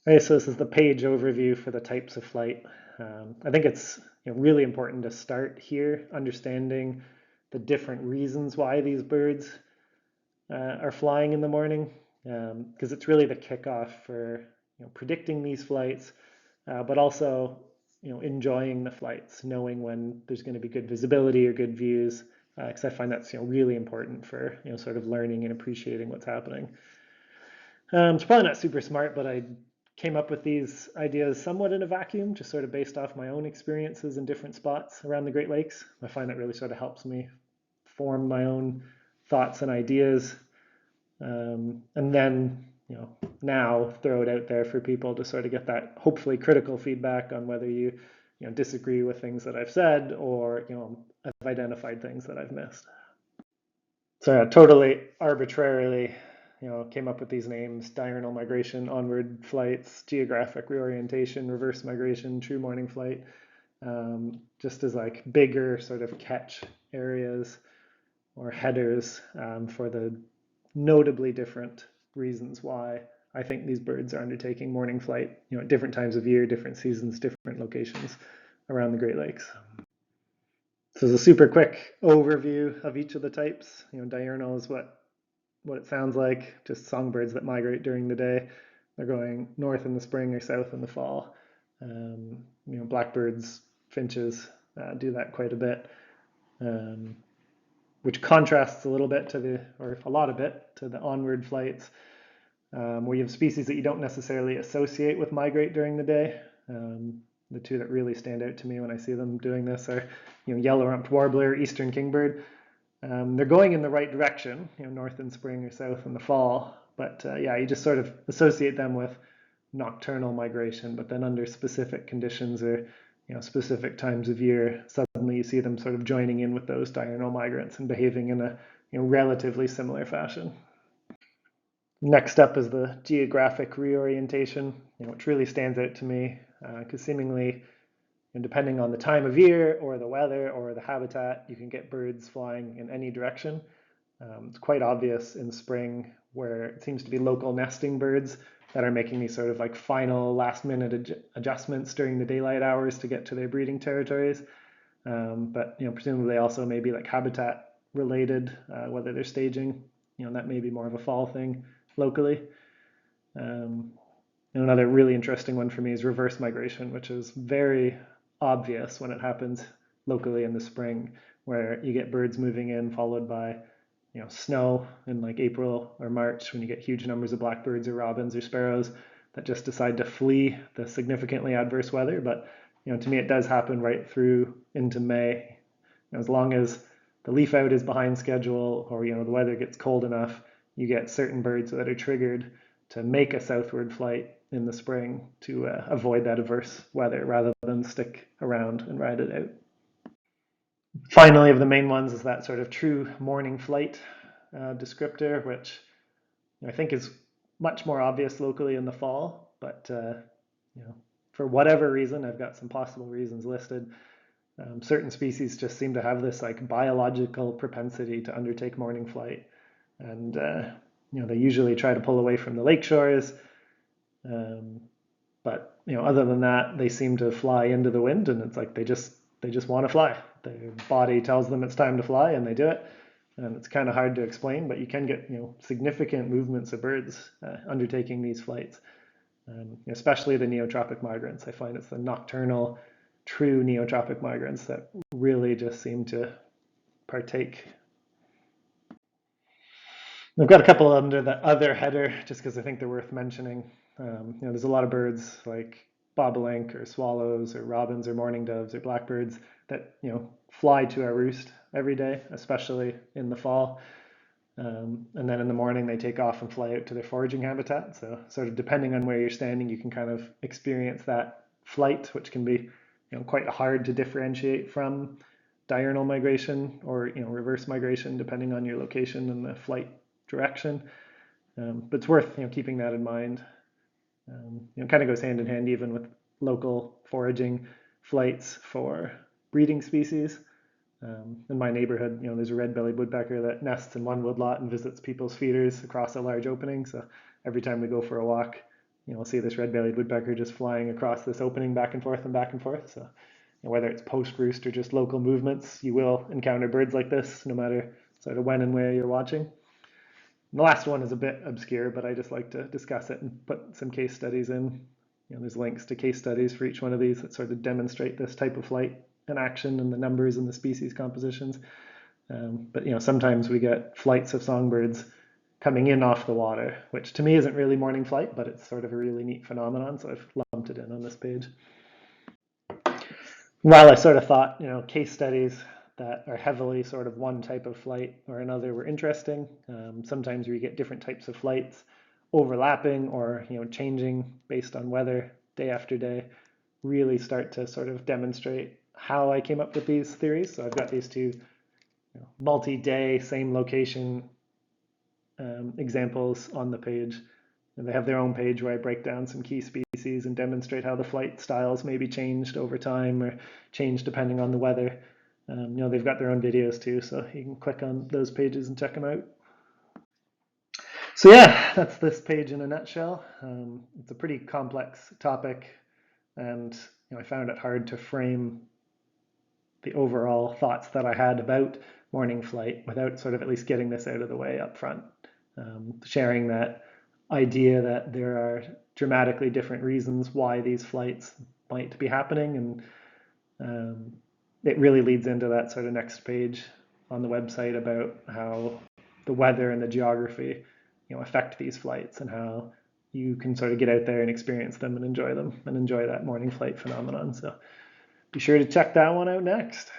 Okay, so this is the page overview for the types of flight. I think it's really important to start here, understanding the different reasons why these birds are flying in the morning, because it's really the kickoff for predicting these flights, but also enjoying the flights, knowing when there's going to be good visibility or good views, because I find that's really important for sort of learning and appreciating what's happening. It's probably not super smart, but I came up with these ideas somewhat in a vacuum, just sort of based off my own experiences in different spots around the Great Lakes. I find that really sort of helps me form my own thoughts and ideas, and then now throw it out there for people to sort of get that hopefully critical feedback on whether you disagree with things that I've said or I've identified things that I've missed. So yeah, totally arbitrarily, came up with these names: diurnal migration, onward flights, geographic reorientation, reverse migration, true morning flight, just as like bigger sort of catch areas or headers for the notably different reasons why I think these birds are undertaking morning flight, at different times of year, different seasons, different locations around the Great Lakes. So it's a super quick overview of each of the types. Diurnal is what it sounds like, just songbirds that migrate during the day. They're going north in the spring or south in the fall. Blackbirds, finches do that quite a bit, which contrasts a little bit or a lot of it, to the onward flights, where you have species that you don't necessarily associate with migrate during the day. The two that really stand out to me when I see them doing this are, yellow-rumped warbler, eastern kingbird. They're going in the right direction, north in spring or south in the fall. But yeah, you just sort of associate them with nocturnal migration, but then under specific conditions or specific times of year, suddenly you see them sort of joining in with those diurnal migrants and behaving in a relatively similar fashion. Next up is the geographic reorientation, which really stands out to me because seemingly, and depending on the time of year or the weather or the habitat, you can get birds flying in any direction. It's quite obvious in spring where it seems to be local nesting birds that are making these sort of like final last minute adjustments during the daylight hours to get to their breeding territories. But presumably also maybe like habitat related, whether they're staging, that may be more of a fall thing locally. And another really interesting one for me is reverse migration, which is very obvious when it happens locally in the spring, where you get birds moving in followed by snow in like April or March, when you get huge numbers of blackbirds or robins or sparrows that just decide to flee the significantly adverse weather. But to me, it does happen right through into May. As long as the leaf out is behind schedule, or the weather gets cold enough, you get certain birds that are triggered to make a southward flight in the spring to avoid that adverse weather rather than stick around and ride it out. Finally, of the main ones is that sort of true morning flight descriptor, which I think is much more obvious locally in the fall, but for whatever reason, I've got some possible reasons listed. Certain species just seem to have this like biological propensity to undertake morning flight, and they usually try to pull away from the lake shores. But other than that, they seem to fly into the wind, and it's like they just want to fly. Their body tells them it's time to fly, and they do it. And it's kind of hard to explain, but you can get significant movements of birds undertaking these flights, especially the neotropic migrants. I find it's the nocturnal, true neotropic migrants that really just seem to partake. I've got a couple under the other header just because I think they're worth mentioning. There's a lot of birds like bobolink or swallows or robins or mourning doves or blackbirds that fly to our roost every day, especially in the fall. And then in the morning they take off and fly out to their foraging habitat. So sort of depending on where you're standing, you can kind of experience that flight, which can be quite hard to differentiate from diurnal migration or reverse migration, depending on your location and the flight direction. But it's worth keeping that in mind. It kind of goes hand in hand even with local foraging flights for breeding species. In my neighborhood, there's a red-bellied woodpecker that nests in one woodlot and visits people's feeders across a large opening. So every time we go for a walk, we'll see this red-bellied woodpecker just flying across this opening back and forth and back and forth. So whether it's post-roost or just local movements, you will encounter birds like this no matter sort of when and where you're watching. And the last one is a bit obscure, but I just like to discuss it and put some case studies in. There's links to case studies for each one of these that sort of demonstrate this type of flight in action and the numbers and the species compositions. But sometimes we get flights of songbirds coming in off the water, which to me isn't really morning flight, but it's sort of a really neat phenomenon, so I've lumped it in on this page. While I sort of thought, case studies that are heavily sort of one type of flight or another were interesting, sometimes we get different types of flights overlapping or changing based on weather day after day, really start to sort of demonstrate how I came up with these theories. So I've got these two multi-day, same location examples on the page. And they have their own page where I break down some key species and demonstrate how the flight styles may be changed over time or changed depending on the weather. They've got their own videos too, so you can click on those pages and check them out. So yeah, that's this page in a nutshell. It's a pretty complex topic, and I found it hard to frame the overall thoughts that I had about morning flight without sort of at least getting this out of the way up front. Sharing that idea that there are dramatically different reasons why these flights might be happening, and it really leads into that sort of next page on the website about how the weather and the geography affect these flights and how you can sort of get out there and experience them and enjoy that morning flight phenomenon. So be sure to check that one out next.